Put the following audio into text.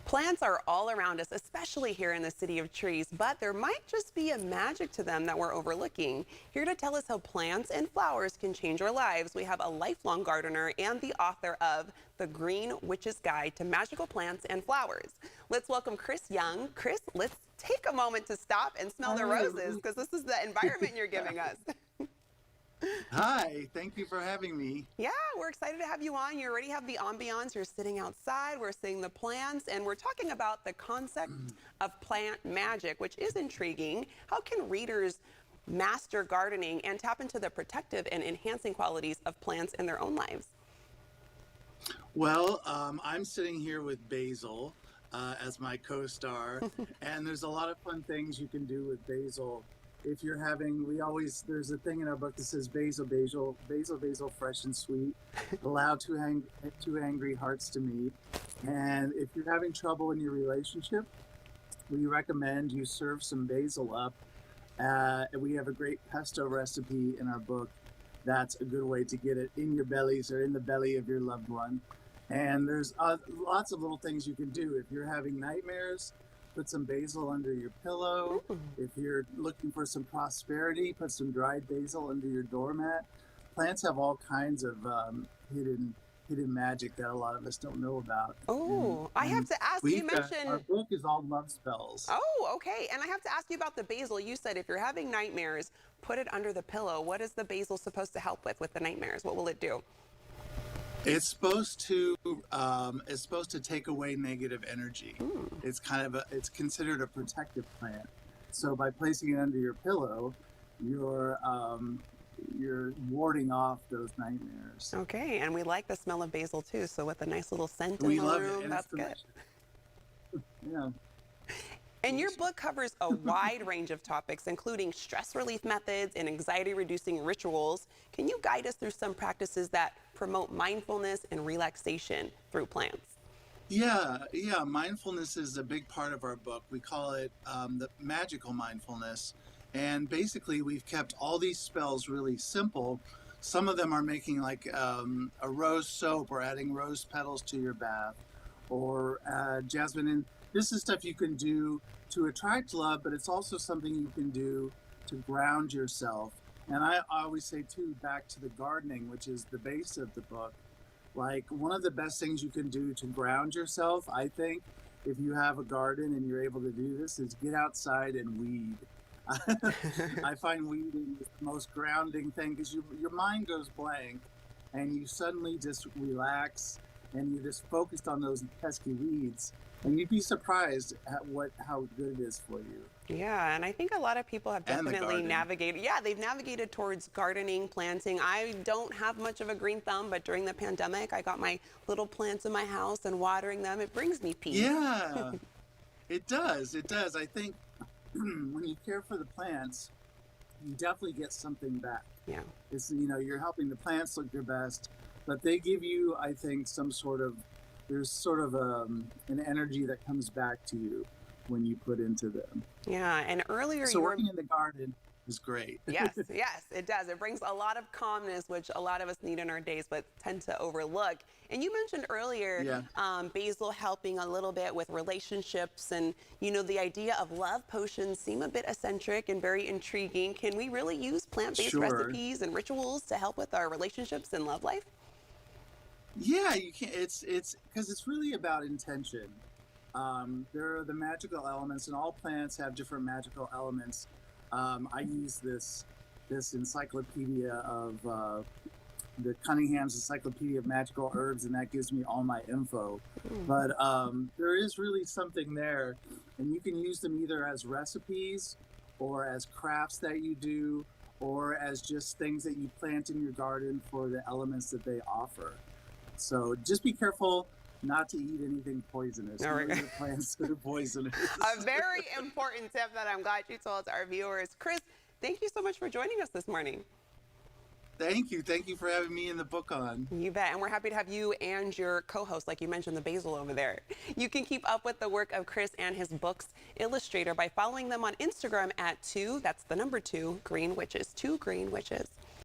Plants are all around us, especially here in the City of Trees, but there might just be a magic to them that we're overlooking. Here to tell us how plants and flowers can change our lives, we have a lifelong gardener and the author of The Green Witch's Guide to Magical Plants and Flowers. Let's welcome Chris Young. Chris, let's take a moment to stop and smell the roses because this is the environment you're giving us. Hi, thank you for having me. Yeah, we're excited to have you on. You already have the ambiance. You're sitting outside. We're seeing the plants, and we're talking about the concept of plant magic, which is intriguing. How can readers master gardening and tap into the protective and enhancing qualities of plants in their own lives? Well, I'm sitting here with Basil as my co-star, and there's a lot of fun things you can do with basil. If you're having, there's a thing in our book that says basil, fresh and sweet, allow two angry hearts to meet. And if you're having trouble in your relationship, we recommend you serve some basil up. We have a great pesto recipe in our book. That's a good way to get it in your bellies or in the belly of your loved one. And there's lots of little things you can do. If you're having nightmares, put some basil under your pillow. If you're looking for some prosperity, put some dried basil under your doormat. Plants have all kinds of hidden magic that a lot of us don't know about. Oh, I have to ask, you mentioned... Our book is all love spells. Oh, okay. And I have to ask you about the basil. You said if you're having nightmares, put it under the pillow. What is the basil supposed to help with the nightmares? What will it do? It's supposed to take away negative energy. It's considered a protective plant. So by placing it under your pillow, you're warding off those nightmares. Okay, and we like the smell of basil too. So with a nice little scent in We the love room, it. that's good. Yeah. And your book covers a wide range of topics, including stress relief methods and anxiety-reducing rituals. Can you guide us through some practices that promote mindfulness and relaxation through plants? Yeah. Mindfulness is a big part of our book. We call it the magical mindfulness. And basically, we've kept all these spells really simple. Some of them are making like a rose soap or adding rose petals to your bath or jasmine. And this is stuff you can do to attract love, but it's also something you can do to ground yourself. And I always say, too, back to the gardening, which is the base of the book. Like, one of the best things you can do to ground yourself, I think, if you have a garden and you're able to do this, is get outside and weed. I find weeding is the most grounding thing because your mind goes blank and you suddenly just relax and you're just focused on those pesky weeds. And you'd be surprised at how good it is for you. Yeah, and I think a lot of people have definitely navigated. Yeah, they've navigated towards gardening, planting. I don't have much of a green thumb, but during the pandemic, I got my little plants in my house and watering them. It brings me peace. Yeah, it does. It does. I think when you care for the plants, you definitely get something back. Yeah. It's, you're helping the plants look their best, but they give you, I think, there's sort of an energy that comes back to you when you put into them. Yeah, and earlier so working in the garden is great. Yes, it does. It brings a lot of calmness, which a lot of us need in our days, but tend to overlook. And you mentioned earlier basil helping a little bit with relationships, and the idea of love potions seem a bit eccentric and very intriguing. Can we really use plant-based recipes and rituals to help with our relationships and love life? Yeah, you can. It's because it's really about intention. There are the magical elements, and all plants have different magical elements. I use this encyclopedia of the Cunningham's Encyclopedia of Magical Herbs, and that gives me all my info. But there is really something there, and you can use them either as recipes or as crafts that you do, or as just things that you plant in your garden for the elements that they offer. So just be careful not to eat anything poisonous. All right. Plants that are poisonous. A very important tip that I'm glad you told our viewers. Chris, thank you so much for joining us this morning. Thank you. Thank you for having me in the book on. You bet. And we're happy to have you and your co-host, like you mentioned, the basil over there. You can keep up with the work of Chris and his book's illustrator by following them on Instagram at that's the number 2 Green Witches, 2 Green Witches.